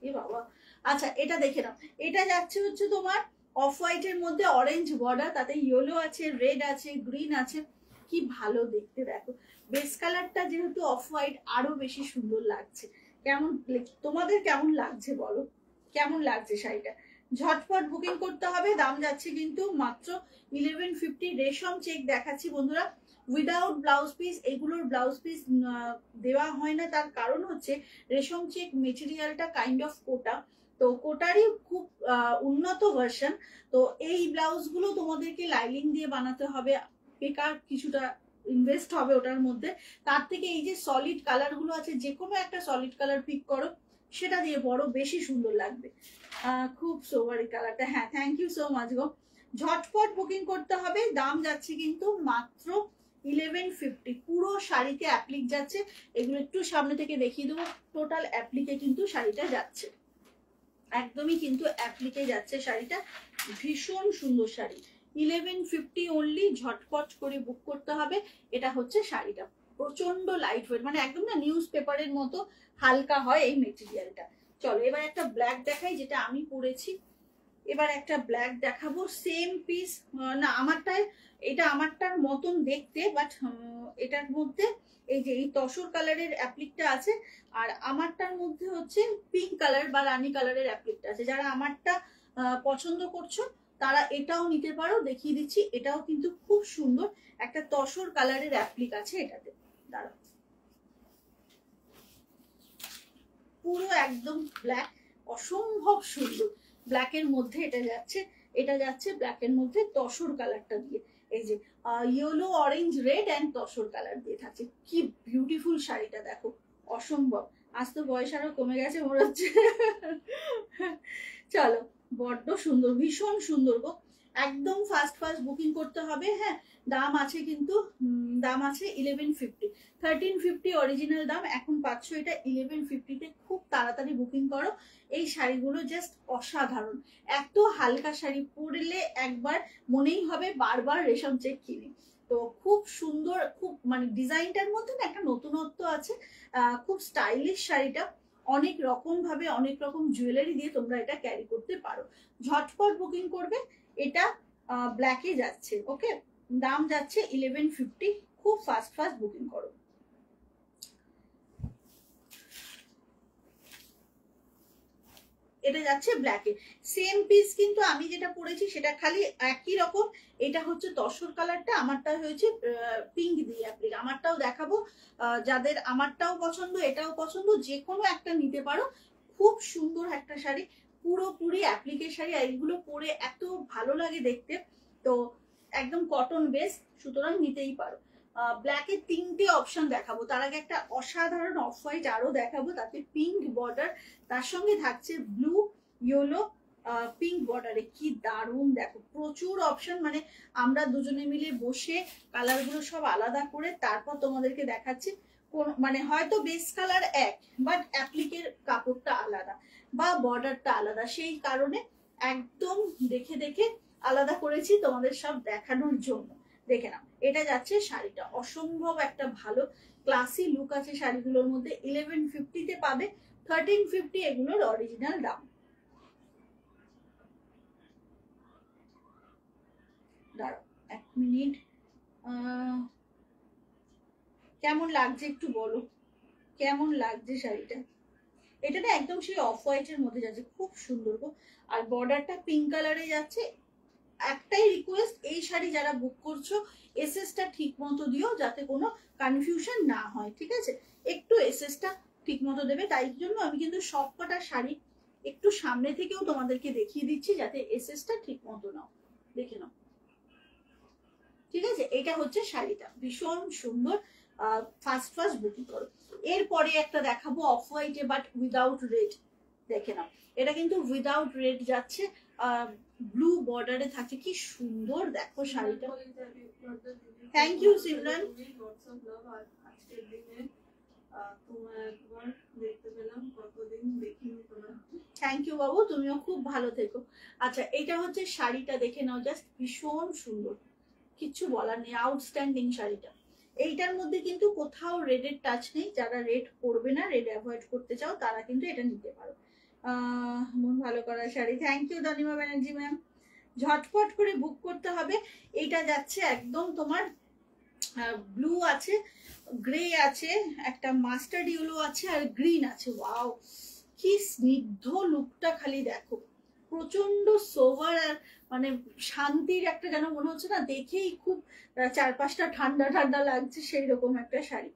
S1: এ বাবা। আচ্ছা এটা দেখে নাও, এটা যাচ্ছে হচ্ছে তোমার অফ হোয়াইটের মধ্যে অরেঞ্জ বর্ডার, তাতে ইয়েলো আছে, রেড আছে, গ্রিন আছে, কি ভালো দেখতে দেখো। বেস কালারটা যেহেতু অফ হোয়াইট, আরো বেশি সুন্দর লাগছে। কেমন তোমাদের কেমন লাগছে বলো, কেমন লাগছে শাড়িটা? ঝটপট বুকিং করতে হবে, দাম যাচ্ছে কিন্তু মাত্র 1150। রেশম চেক দেখাচ্ছি বন্ধুরা, উইদাউট ব্লাউজ পিস। এগুলোর ব্লাউজ পিস দেওয়া হয় না, তার কারণ হচ্ছে রেশম চেক মেটেরিয়ালটা কাইন্ড অফ কোটা, তো কোটারই খুব উন্নত ভার্সন। তো এই ব্লাউজগুলো তোমাদেরকে লাইলিং দিয়ে বানাতে হবে, বেকার কিছুটা ইনভেস্ট হবে ওটার মধ্যে। তার থেকে এই যে সলিড কালার গুলো আছে, যে কোনো একটা সলিড কালার পিক করো, সেটা দিয়ে পরো, বেশি সুন্দর লাগবে। খুব সোভারি কালারটা, হ্যাঁ থ্যাংক ইউ সো মাচ গো। ঝটপট বুকিং করতে হবে, দাম যাচ্ছে কিন্তু মাত্র 1150। পুরো শাড়িতে অ্যাপ্লিক যাচ্ছে, এগুলো একটু সামনে থেকে দেখিয়ে দেবো, টোটাল অ্যাপ্লিকে কিন্তু শাড়িটা যাচ্ছে, একদমই কিন্তু অ্যাপ্লিকে যাচ্ছে শাড়িটা, ভীষণ সুন্দর শাড়ি। 1150 অনলি, ঝটপট করে বুক করতে হবে। এটা হচ্ছে শাড়িটা, প্রচন্ড লাইট ওয়েট, মানে একদম না নিউজ পেপারের মতো হালকা হয় এই মেটেরিয়ালটা। চলো এবার একটা ব্ল্যাক দেখাই, যেটা আমি পরেছি। এবার একটা ব্ল্যাক দেখাবো, সেম পিস, না আমারটায়, এটা আমারটার মতন দেখতে, বাট এটার মধ্যে এই যে এই তসর কালারের অ্যাপ্লিকটা আছে, আর আমারটার মধ্যে হচ্ছে পিঙ্ক কালার বা রানী কালারের অ্যাপ্লিকটা আছে। যারা আমারটা পছন্দ করছো তারা এটাও নিতে পারো, দেখিয়ে দিচ্ছি, এটাও কিন্তু খুব সুন্দর একটা তসর কালারের অ্যাপ্লিক আছে এটাতে। দাঁড়াও, পুরো একদম ব্ল্যাক, অসম্ভব সুন্দর ব্ল্যাকের মধ্যে এটা যাচ্ছে, এটা যাচ্ছে ব্ল্যাকের মধ্যে তসর কালারটা দিয়ে, এই যে yellow orange red and tussar colour দিয়ে থাকছে। কি বিউটিফুল শাড়িটা দেখো, অসম্ভব। আজ তো বয়স আরো কমে গেছে মনে হচ্ছে। চলো, বড্ড সুন্দর, ভীষণ সুন্দর গো, একদম ফাস্ট ফাস্ট বুকিং করতে হবে। হ্যাঁ দাম আছে কিন্তু, দাম আছে 1150, 1350 অরিজিনাল দাম, এখন পাচ্ছ এটা 1150-তে। খুব তাড়াতাড়ি বুকিং করো, এই শাড়িগুলো জাস্ট অসাধারণ, এত হালকা শাড়ি, পরলে একবার মনেই হবে বারবার রেশম চেক কিনি। তো খুব সুন্দর, খুব মানে ডিজাইনটার মধ্যে না একটা নতুনত্ব আছে, খুব স্টাইলিশ শাড়িটা, অনেক রকম ভাবে অনেক রকম জুয়েলারি দিয়ে তোমরা এটা ক্যারি করতে পারো। ঝটপট বুকিং করবে, এটা ব্ল্যাকে যাচ্ছে, ওকে, দাম যাচ্ছে 1150, খুব ফাস্ট ফাস্ট বুকিং করো। এটা যাচ্ছে ব্ল্যাকে, সেম পিস কিন্তু আমি যেটা পরেছি সেটা খালি একই রকম। এটা হচ্ছে তসর কালারটা, আমারটা হয়েছে পিঙ্ক দিয়ে অ্যাপ্লিক। আমারটাও দেখাবো, যাদের আমারটাও পছন্দ এটাও পছন্দ, যে কোনো একটা নিতে পারো। খুব সুন্দর একটা শাড়ি, পুরোপুরি অ্যাপ্লিকের শাড়ি, আর এইগুলো পরে এত ভালো লাগে দেখতে, তো একদম কটন বেস, সুতরাং নিতেই পারো। ব্ল্যাকের তিনটে অপশন দেখাবো, তার আগে একটা অসাধারণ অফ হোয়াইট আরো দেখাবো, তাতে পিঙ্ক বর্ডার, তার সঙ্গে থাকছে ব্লু ইয়েলো পিঙ্ক বর্ডারে, কি দারুণ দেখো, প্রচুর অপশন, মানে আমরা দুজনে মিলে বসে কালারগুলো সব আলাদা করে তারপর তোমাদেরকে দেখাচ্ছি। কোন মানে হয়তো বেস কালার এক, বাট অ্যাপ্লিকের কাপড়টা আলাদা বা বর্ডারটা আলাদা, সেই কারণে একদম দেখে দেখে আলাদা করেছি তোমাদের সব দেখানোর জন্য। দেখে নাও, এটা যাচ্ছে শাড়িটা, অসম্ভব একটা ভালো ক্লাসি লুক আছে শাড়িগুলোর মধ্যে। 1150-তে পাবে, 1350 এগুলোর অরিজিনাল দাম। দাঁড়াও 1 মিনিট, কেমন লাগছে একটু বলো, কেমন লাগছে শাড়িটা? এটা না একদম সেই অফ হোয়াইটের মধ্যে যাচ্ছে, খুব সুন্দর গো। আর বর্ডারটা পিঙ্ক কালারে যাচ্ছে। একটাই রিকোয়েস্ট, এই শাড়ি যারা বুক করছো এসএসটা ঠিক মতো দিও, যাতে কোনো কনফিউশন না হয়, ঠিক আছে? একটু এসএসটা ঠিক মতো দেবে। তাই জন্য আমি কিন্তু সবকটা শাড়ি একটু সামনে থেকেও তোমাদেরকে দেখিয়ে দিচ্ছি, যাতে এসএসটা ঠিক মতো নাও, দেখে নাও, ঠিক আছে? এটা হচ্ছে শাড়িটা, ভীষণ সুন্দর। ফার্স্ট বুকিং করো। এরপরে একটা দেখাবো অফ হোয়াইটে বাট উইদাউট রেড, দেখে নাও। এটা কিন্তু উইদাউট রেড যাচ্ছে, ব্লু বর্ডারে থাকছে, কি সুন্দর দেখো শাড়িটা। Thank you Simran. Thank you বাবু, তুমিও খুব ভালো থেকো। আচ্ছা, এটা হচ্ছে শাড়িটা, দেখে নাও, জাস্ট ভীষণ সুন্দর, কিচ্ছু বলার নেই, আউটস্ট্যান্ডিং শাড়িটা। এইটার মধ্যে কিন্তু কোথাও রেডের টাচ নেই। যারা রেড পরবে না, রেড অ্যাভয়েড করতে চাও, তারা কিন্তু এটা নিতে পারো। মন ভালো করা sari, thank you Danima Banerjee ma'am. ঝটপট করে বুক করতে হবে। এইটা যাচ্ছে একদম তোমার ব্লু আছে, গ্রে আছে, একটা মাস্টার্ড ইয়েলো আছে, আর গ্রিন আছে। ওয়াও, কি স্নিগ্ধ লুকটা খালি দেখো, প্রচন্ড সোভার আর মানে শান্তির একটা, যেন মনে হচ্ছে না দেখেই খুব চারপাশটা ঠান্ডা ঠান্ডা লাগছে, সেই রকম একটা শাড়ি,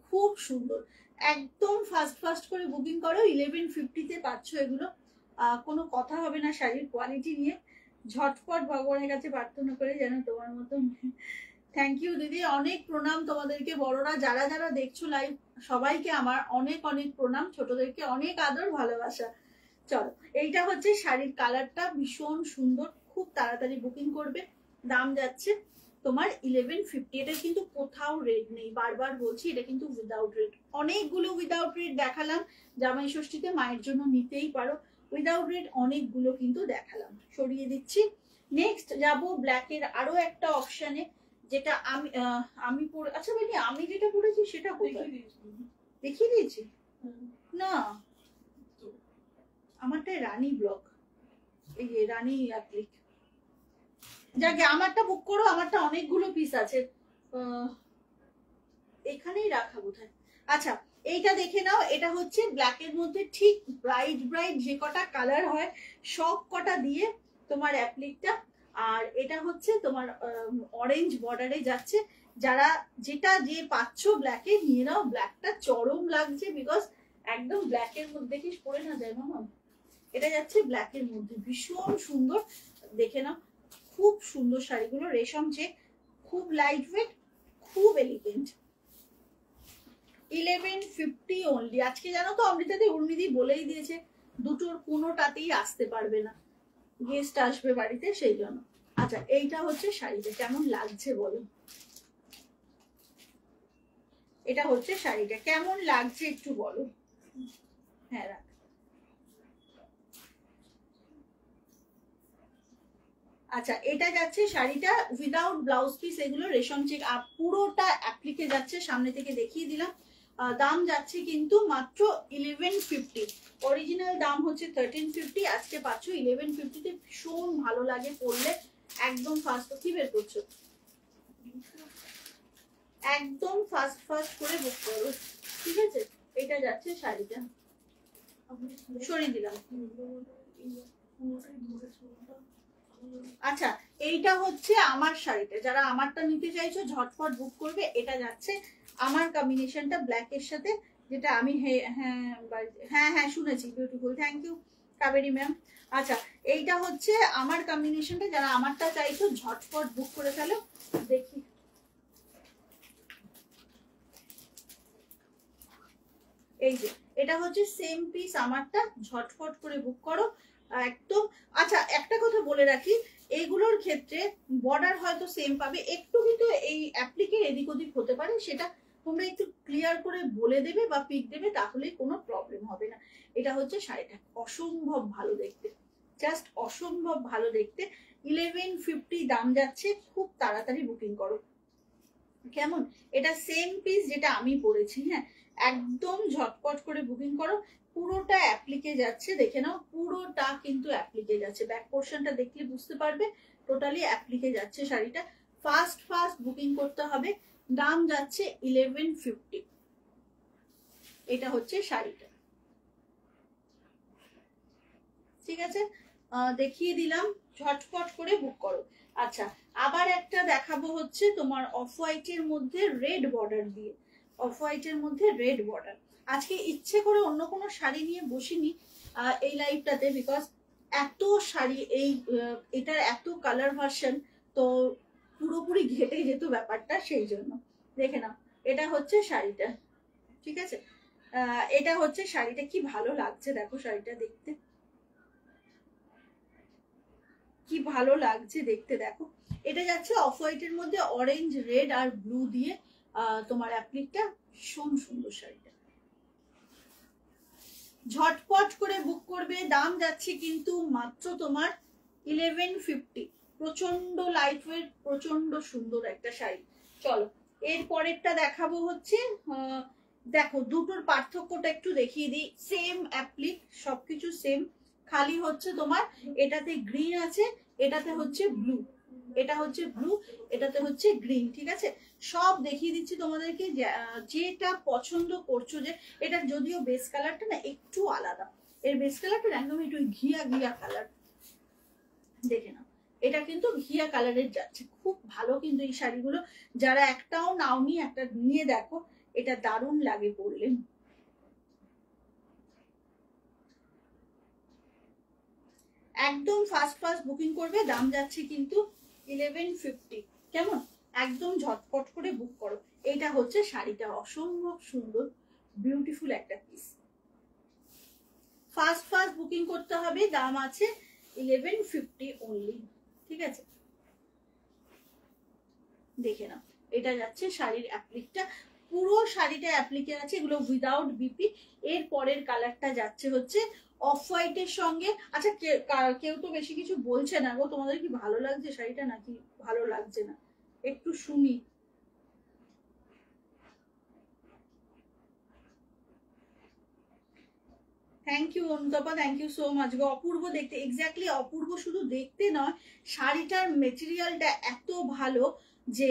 S1: খুব সুন্দর। একদম ফাস্ট করে বুকিং করো, 1150-তে পাচ্ছ এগুলো। কোনো কথা হবে না শাড়ির কোয়ালিটি নিয়ে। ঝটপট ভগবানের কাছে প্রার্থনা করে যেন তোমার মতো। থ্যাংক ইউ দিদি, অনেক প্রণাম তোমাদেরকে, বড়রা যারা যারা দেখছো লাইভ, সবাইকে আমার অনেক অনেক প্রণাম, ছোটদেরকে অনেক আদর ভালোবাসা। চলো, এইটা হচ্ছে শাড়ির কালারটা, ভীষণ সুন্দর, খুব তাড়াতাড়ি বুকিং করবে। দাম যাচ্ছে তোমার 1150। এটা কিন্তু কোথাও রেড নেই, বারবার বলছি, এটা কিন্তু উইদাউট রেড। অনেকগুলো উইদাউট রেড দেখালাম, জামাই ষষ্ঠীতে মায়ের জন্য নিতেই পারো। উইদাউট রেড অনেকগুলো কিন্তু দেখালাম, সরিয়ে দিচ্ছি। নেক্সট যাব ব্ল্যাকের আরো একটা অপশনে, যেটা আমি পরে, আচ্ছা বলি আমি যেটা পরেছি সেটা দেখিয়ে দিয়েছি না, আমারটাই রানী ব্লক, এই যে রানী অ্যাপ্লিক। যাকে আমারটা বুক করো, আমারটা অনেকগুলো পিস আছে, এখানেই রাখা বোধহয়। আচ্ছা, এইটা দেখে নাও, এটা হচ্ছে ব্ল্যাকের মধ্যে ঠিক ব্রাইট যে কটা কালার হয় সব কটা দিয়ে তোমার অ্যাপ্লিকটা। আর এটা হচ্ছে তোমার অরেঞ্জ বর্ডারে যাচ্ছে। যারা যেটা যে পাচ্ছ ব্ল্যাকে নিয়ে নাও, ব্ল্যাকটা চরম লাগছে, বিকজ একদম ব্ল্যাকের মধ্যে কি পরে না যায় মামা। এটা যাচ্ছে ব্ল্যাকের মধ্যে, ভীষণ সুন্দর, দেখে নাও, খুব সুন্দর শাড়িগুলো, রেশম চেক, খুব লাইট ওয়েট, খুব এলিগেন্ট। 1150 অনলি। আজকে জানো তো অমৃতাদি উর্মিদি বলেই দিয়েছে দুটোর কোনোটাতেই আসতে পারবে না, গেস্ট আসবে বাড়িতে, সেই জন্য। আচ্ছা, এইটা হচ্ছে শাড়িটা, কেমন লাগছে বলো? এটা হচ্ছে শাড়িটা, কেমন লাগছে একটু বলো। হ্যাঁ রাখ। আচ্ছা, এটা যাচ্ছে শাড়িটা উইদাউট ব্লাউজ পিস, এগুলো রেশম চেক পুরোটা অ্যাপ্লিকে যাচ্ছে, সামনে থেকে দেখিয়ে দিলাম। দাম যাচ্ছে কিন্তু মাত্র 1150। অরিজিনাল দাম হচ্ছে 1350, আজকে পাচ্ছ 1150-তে। ভীষণ ভালো লাগে পরলে, একদম ফাস্ট। কি বের করছো? একদম ফাস্ট করে বুক করো, ঠিক আছে? এটা যাচ্ছে শাড়িটা, সরিয়ে দিলাম। আচ্ছা, এইটা হচ্ছে আমার শাড়িটা, যারা আমারটা নিতে চাইছো ঝটপট বুক করবে। এটা যাচ্ছে আমার কম্বিনেশনটা ব্ল্যাকের সাথে, যেটা আমি হ্যাঁ শুনেছি, beautiful, thank you Kaveri ma'am. আচ্ছা, এইটা হচ্ছে আমার কম্বিনেশনটা, যারা আমারটা চাইছো ঝটপট বুক করে ফেলো। দেখি, এই যে এটা হচ্ছে সেম পিস আমারটা, ঝটপট করে বুক করো একদম। আচ্ছা, একটা কথা বলে রাখি, এইগুলোর ক্ষেত্রে বর্ডার হয়তো সেম পাবে, একটু কিন্তু এই অ্যাপ্লিকের এদিক ওদিক হতে পারে, সেটা তোমরা একটু ক্লিয়ার করে বলে দেবে বা পিক দেবে, তাহলে কোনো প্রবলেম হবে না। এটা হচ্ছে শাড়িটা, অসম্ভব ভালো দেখতে, জাস্ট অসম্ভব ভালো দেখতে। 1150 দাম যাচ্ছে, খুব তাড়াতাড়ি বুকিং করো। কেমন, এটা সেম পিস যেটা আমি পরেছি। হ্যাঁ, একদম ঝটপট করে বুকিং করো। পুরোটা অ্যাপ্লিকে যাচ্ছে, দেখে নাও, পুরোটা কিন্তু অ্যাপ্লিকে যাচ্ছে। ব্যাক পোর্শনটা দেখলে বুঝতে পারবে টোটালি অ্যাপ্লিকে যাচ্ছে শাড়িটা। ফাস্ট ফাস্ট বুকিং করতে হবে। দাম যাচ্ছে 1150। এটা হচ্ছে শাড়িটা, ঠিক আছে, দেখিয়ে দিলাম, ঝটপট করে বুক করো। আচ্ছা, আবার একটা দেখাবো হচ্ছে তোমার অফ হোয়াইটের মধ্যে রেড বর্ডার দিয়ে, অফ হোয়াইটের মধ্যে রেড বর্ডার। আজকে ইচ্ছে করে অন্য কোনো শাড়ি নিয়ে বসিনি এই লাইভটাতে, বিকজ এত শাড়ি, এটার এত কালার ভার্সন, তো পুরোপুরি ঘেটে যেত ব্যাপারটা, সেই জন্য। দেখে নাও, এটা হচ্ছে শাড়িটা, ঠিক আছে, এটা হচ্ছে শাড়িটা। কি ভালো লাগছে দেখো শাড়িটা দেখতে, কি ভালো লাগছে দেখতে দেখো। এটা যাচ্ছে অফ হোয়াইটের মধ্যে অরেঞ্জ, রেড আর ব্লু দিয়ে তোমার অ্যাপ্লিকটা। ভীষণ সুন্দর শাড়িটা, ঝটপট করে বুক করবে। দাম যাচ্ছে কিন্তু মাত্র তোমার 1150। প্রচন্ড লাইট ওয়েট, প্রচন্ড সুন্দর একটা শাড়ি। চলো এর পরেরটা দেখাবো হচ্ছে, দেখো দুটোর পার্থক্যটা একটু দেখিয়ে দিই। সেম অ্যাপ্লিক, সবকিছু সেম, খালি হচ্ছে তোমার এটাতে গ্রিন আছে, এটাতে হচ্ছে ব্লু, এটা হচ্ছে ব্লু, এটাতে হচ্ছে গ্রিন, ঠিক আছে। সব দেখিয়ে দিচ্ছি তোমাদেরকে, যেটা পছন্দ করছো। যে এটা যদিও বেস কালারটা না একটু আলাদা, এর বেস কালারটা একদম একটু ঘিয়া ঘিয়া কালার, দেখে নাও, এটা কিন্তু ঘিয়া কালারের যাচ্ছে। খুব ভালো কিন্তু এই শাড়িগুলো, যারা একটাও নাওনি একটা নিয়ে দেখো, এটা দারুণ লাগে পরলে। একদম ফাস্ট ফাস্ট বুকিং করবে। দাম যাচ্ছে কিন্তু 1150। কেমন, একদম ঝটপট করে বুক করো। এইটা হচ্ছে শাড়িটা, অসম্ভব সুন্দর বিউটিফুল একটা পিস। ফাস্ট ফাস্ট বুকিং করতে হবে। দাম আছে 1150 অনলি, ঠিক আছে। দেখে নাও, এটা যাচ্ছে শাড়ির অ্যাপ্লিকটা, পুরো শাড়িটা অ্যাপ্লিকে আছে, এগুলো উইদাউট বিপি। এর পরের কালারটা যাচ্ছে হচ্ছে অফ হোয়াইটের সঙ্গে। আচ্ছা, কেউ তো বেশি কিছু বলছে না গো, তোমাদের কি ভালো লাগছে শাড়িটা নাকি ভালো লাগছে না, একটু শুনি। Thank you Anutapa, thank you so much গো। অপূর্ব দেখতে, এক্স্যাক্টলি অপূর্ব, শুধু দেখতে নয়, শাড়িটার মেটেরিয়ালটা এত ভালো যে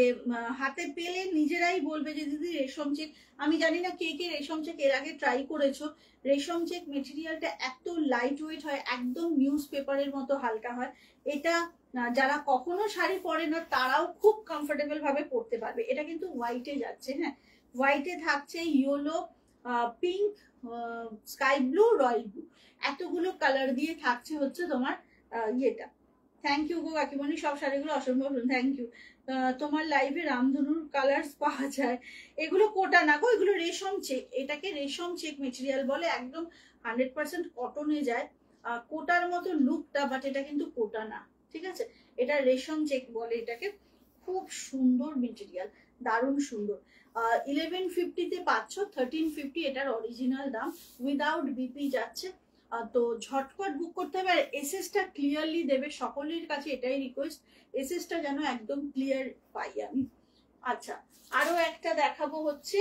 S1: হাতে পেলে নিজেরাই বলবে যে দিদি রেশম চেক। আমি জানি না কে কে রেশম চেক এর আগে ট্রাই করেছো। রেশম চেক মেটেরিয়ালটা এত লাইট ওয়েট হয়, একদম নিউজ পেপারের মতো হালকা হয়। এটা যারা কখনো শাড়ি পরে না তারাও খুব কমফোর্টেবল ভাবে পরতে পারবে। এটা কিন্তু হোয়াইটে যাচ্ছে, হ্যাঁ, হোয়াইটে থাকছে, yellow, pink, sky blue, royal blue, এতগুলো কালার দিয়ে থাকছে হচ্ছে তোমার ইয়েটা। থ্যাংক ইউ গো কাকিমণি, সব শাড়িগুলো অসম্ভব, থ্যাংক ইউ। তোমার লাইভে রামধনুর কালার্স পাওয়া যায়, এগুলো কোটা না গো, এগুলো রেশম চেক, এটাকে রেশম চেক মেটেরিয়াল বলে, একদম 100% কটনে যায়। কোটার মতো লুকটা, বাট এটা কিন্তু কোটা না, ঠিক আছে, এটা রেশম চেক বলে এটাকে। খুব সুন্দর মেটেরিয়াল, দারুণ সুন্দর। 1150-তে পাচ্ছ, 1350 এটার অরিজিনাল দাম, উইদাউট বিপি যাচ্ছে। তো ঝটপট বুক করতে হবে। আর এসএসটা ক্লিয়ারলি দেবে, সকলের কাছে এটাই রিকোয়েস্ট, এসএসটা যেন একদম ক্লিয়ার পাই আমি। আচ্ছা, আরো একটা দেখাবো হচ্ছে,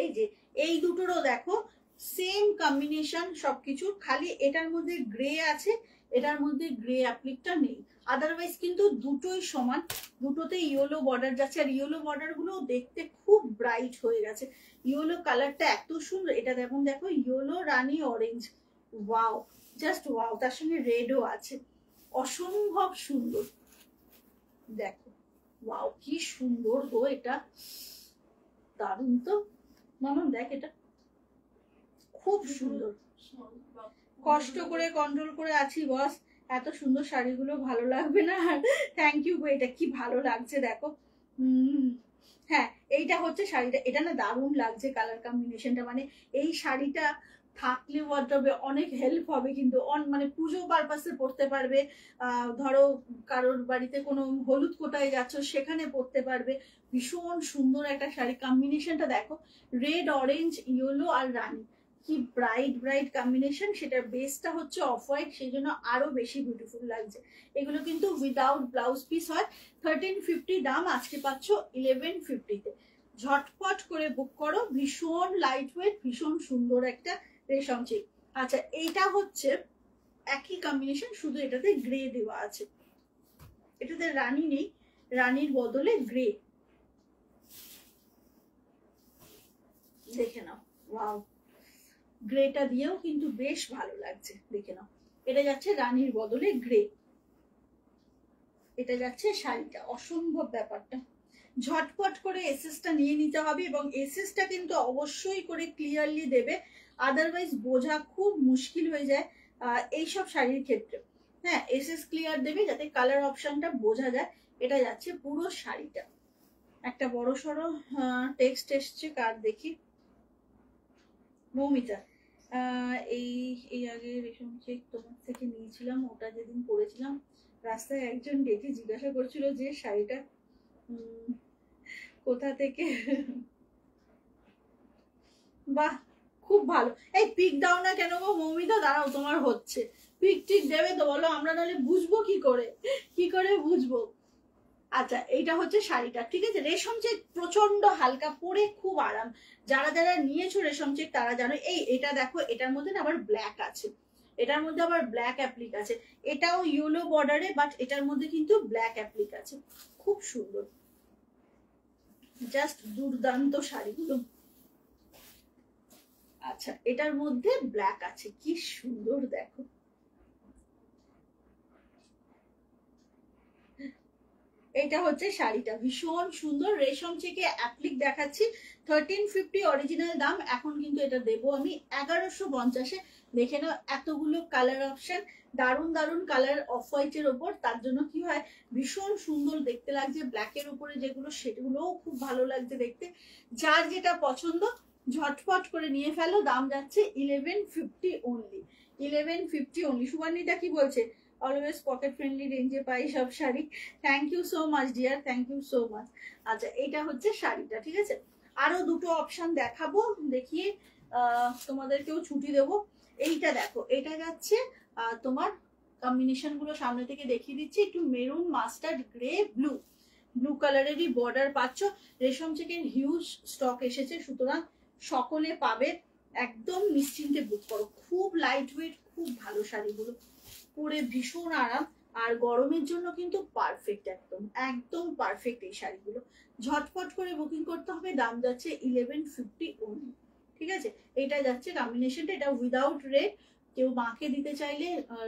S1: এই যে এই দুটোরও দেখো সেম কম্বিনেশন সবকিছু, খালি এটার মধ্যে গ্রে আছে, এটার মধ্যে গ্রে অ্যাপ্লিকটা নেই। আদারওয়াইজ কিন্তু দুটোই সমান, দুটোতে ইয়েলো বর্ডার যাচ্ছে। আর ইয়েলো বর্ডার গুলো দেখতে খুব ব্রাইট হয়ে গেছে, ইয়েলো কালারটা এত সুন্দর। এটা যেমন দেখো ইয়েলো, রানী, অরেঞ্জ, ওয়াও, জাস্ট ওয়াও, তার সঙ্গে রেডও আছে, অসম্ভব সুন্দর। দেখো, ওয়াও, কি সুন্দর গো, এটা দারুণ তো। মামা দেখ, এটা খুব সুন্দর। কষ্ট করে কন্ট্রোল করে আছি বস, এত সুন্দর শাড়িগুলো ভালো লাগবে না। থ্যাংক ইউ গো, এটা কি ভালো লাগছে দেখো। হ্যাঁ, এইটা হচ্ছে শাড়িটা, এটা না দারুণ লাগছে কালার কম্বিনেশনটা, মানে এই শাড়িটা থাকলে ওয়ার্ড্রবে অনেক হেল্প হবে কিন্তু, মানে পুজো পারপাসে পড়তে পারবে। ধরো কারোর বাড়িতে কোনো হলুদ কোটায় যাচ্ছ, সেখানে পড়তে পারবে। ভীষণ সুন্দর একটা শাড়ি, কম্বিনেশনটা দেখো, রেড, অরেঞ্জ, ইয়েলো আর রানী, কি ব্রাইট ব্রাইট কম্বিনেশন, সেটার বেসটা হচ্ছে অফ হোয়াইট, সেই জন্য আরো বেশি বিউটিফুল লাগছে। এগুলো কিন্তু উইদাউট ব্লাউজ পিস হয়। 1350 দাম, আজকে পাচ্ছ 1150-তে। ঝটপট করে বুক করো, ভীষণ লাইট ওয়েট, ভীষণ সুন্দর একটা রেশম চেক। আচ্ছা, এইটা হচ্ছে একই কম্বিনেশন, শুধু এটাতে গ্রে দেওয়া আছে, এটাতে রানী নেই, রানীর বদলে গ্রে। দেখে নাও, ওয়াও, গ্রেটা দিয়েও কিন্তু বেশ ভালো লাগছে, দেখে নাও। এটা যাচ্ছে রানীর বদলে গ্রে, এটা যাচ্ছে শাড়িটা, অসম্ভব ব্যাপারটা। ঝটপট করে এসএসটা নিয়ে নিতে হবে, এবং এসএসটা কিন্তু অবশ্যই করে ক্লিয়ারলি দেবে, আদারওয়াইজ বোঝা খুব মুশকিল হয়ে যায় এইসব শাড়ির ক্ষেত্রে। হ্যাঁ, এসএস ক্লিয়ার দেবে যাতে কালার অপশনটা বোঝা যায়। এটা যাচ্ছে পুরো শাড়িটা, একটা বড় সড়ো টেক্সট এসছে, কার দেখি, মৌমিতা। এই আগে রেশম চেক তোমার থেকে নিয়েছিলাম, ওটা যেদিন পরেছিলাম রাস্তায় একজন ডেকে জিজ্ঞাসা করছিল যে শাড়িটা কোথা থেকে। বাহ, খুব ভালো। এই পিক দাও না কেন গো মৌমিতা, দাঁড়াও, তোমার হচ্ছে, পিক টিক দেবে তো বলো, আমরা নাহলে বুঝবো কি করে বুঝবো। আচ্ছা, এইটা হচ্ছে শাড়িটা, ঠিক আছে। রেশম চেক প্রচন্ড হালকা, পরে খুব আরাম। যারা যারা নিয়েছো রেশম চেক তারা জানো। এটা দেখো, এটার মধ্যে না আবার ব্ল্যাক আছে, এটার মধ্যে আবার ব্ল্যাক অ্যাপ্লিক আছে। এটাও ইয়েলো বর্ডারে, বাট এটার মধ্যে কিন্তু ব্ল্যাক অ্যাপ্লিক আছে, খুব সুন্দর, জাস্ট দুর্দান্ত শাড়িগুলো। আচ্ছা, এটার মধ্যে ব্ল্যাক আছে, কি সুন্দর দেখো। এটা হচ্ছে শাড়িটা, ভীষণ সুন্দর, রেশম চেকে অ্যাপ্লিক দেখাচ্ছি। 1350 অরিজিনাল দাম, এখন কিন্তু এটা দেবো আমি 1150-এ। দেখে নাও, এতগুলো কালার অপশন, দারুণ দারুণ কালার, অফ হোয়াইটের ওপর, তার জন্য কি হয় ভীষণ সুন্দর দেখতে লাগছে। ব্ল্যাকের উপরে যেগুলো সেগুলোও খুব ভালো লাগছে দেখতে। যার যেটা পছন্দ ঝটপট করে নিয়ে ফেলো, দাম যাচ্ছে 1150 অনলি, 1150 অনলি। সুবর্ণিতা কি বলছে, অলওয়েজ পকেট ফ্রেন্ডলি রেঞ্জে পাই সব শাড়ি। Thank you so much dear, thank you so much. আচ্ছা, এটা হচ্ছে শাড়িটা, ঠিক আছে। আরো দুটো অপশন দেখাবো, দেখিয়ে তোমাদেরকেও ছুটি দেবো। এইটা দেখো, এটা যাচ্ছে তোমার কম্বিনেশন গুলো সামনে থেকে দেখিয়ে দিচ্ছি, একটু মেরুন, মাস্টার্ড, গ্রে, ব্লু কালারেরই বর্ডার পাচ্ছ। রেশম চেকের হিউজ স্টক এসেছে, সুতরাং সকলে পাবে, একদম নিশ্চিন্তে বুক করো। খুব লাইট ওয়েট, খুব ভালো শাড়িগুলো, পরে ভীষণ আরাম, আর গরমের জন্য কিন্তু পারফেক্ট, একদম একদম পারফেক্ট এই শাড়িগুলো। ঝটপট করে বুকিং করতে হবে, দাম যাচ্ছে 1150 অনলি, ঠিক আছে। এটা যাচ্ছে কম্বিনেশনটা, এটা উইদাউট রেড, কেউ মাকে দিতে চাইলে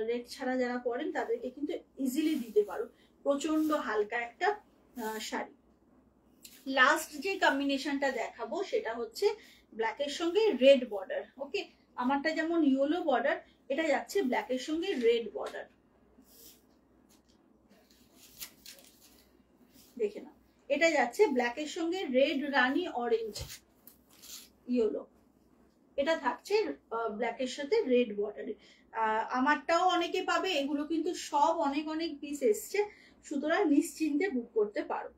S1: রেড ছাড়া যারা পরেন তাদেরকে কিন্তু ইজিলি দিতে পারো, প্রচন্ড হালকা একটা শাড়ি। লাস্ট যে কম্বিনেশনটা দেখাবো সেটা হচ্ছে ব্ল্যাকের সঙ্গে রেড বর্ডার, ওকে। আমারটা যেমন ইয়েলো বর্ডার, এটা যাচ্ছে ব্ল্যাকের সঙ্গে রেড বর্ডার, দেখে নাও। এটা যাচ্ছে ব্ল্যাকের সঙ্গে রেড, রানী, অরেঞ্জ, ইয়েলো, এটা থাকছে ব্ল্যাকের সাথে রেড বর্ডারে। আমারটাও অনেকে পাবে, এগুলো কিন্তু সব অনেক অনেক পিস এসছে, সুতরাং নিশ্চিন্তে বুক করতে পারো,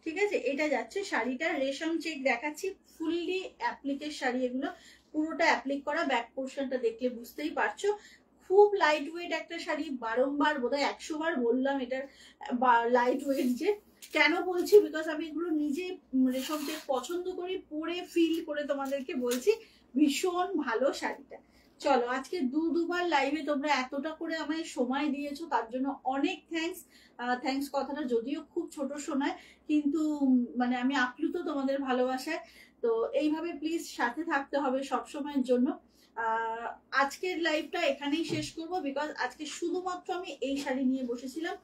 S1: ঠিক আছে। এটা যাচ্ছে শাড়িটা, রেশম চেক দেখাচ্ছি, ফুললি অ্যাপ্লিকের শাড়ি এগুলো, পুরোটা অ্যাপ্লিক করা। ব্যাক পোর্শনটা দেখলে বুঝতেই পারছো, খুব লাইট ওয়েট একটা শাড়ি, বারংবার বোধহয় 100 বার বললাম এটার লাইট ওয়েট যে। কেন বলছি, বিকজ আমি এগুলো নিজে রেশম চেক পছন্দ করি, পরে ফিল করে তোমাদেরকে বলছি, ভীষণ ভালো শাড়িটা। চলো, আজকে দুবার লাইভে তোমরা এতটা করে আমায় সময় দিয়েছো, তার জন্য অনেক থ্যাঙ্কস। থ্যাঙ্কস কথাটা যদিও খুব ছোট শোনায়, কিন্তু মানে আমি আপ্লুত তোমাদের ভালোবাসায়। তো এইভাবে প্লিজ সাথে থাকতে হবে সব সময়ের জন্য। আজকের লাইভটা এখানেই শেষ করব, বিকজ আজকে শুধুমাত্র আমি এই শাড়ি নিয়ে বসেছিলাম।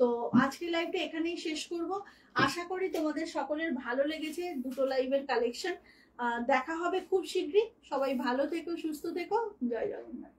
S1: তো আজকের লাইভটা এখানেই শেষ করব। আশা করি তোমাদের সকলের ভালো লেগেছে দুটো লাইভের কালেকশন। দেখা হবে খুব শীঘ্রই, সবাই ভালো থেকো, সুস্থ থেকো, জয় জগন্নাথ।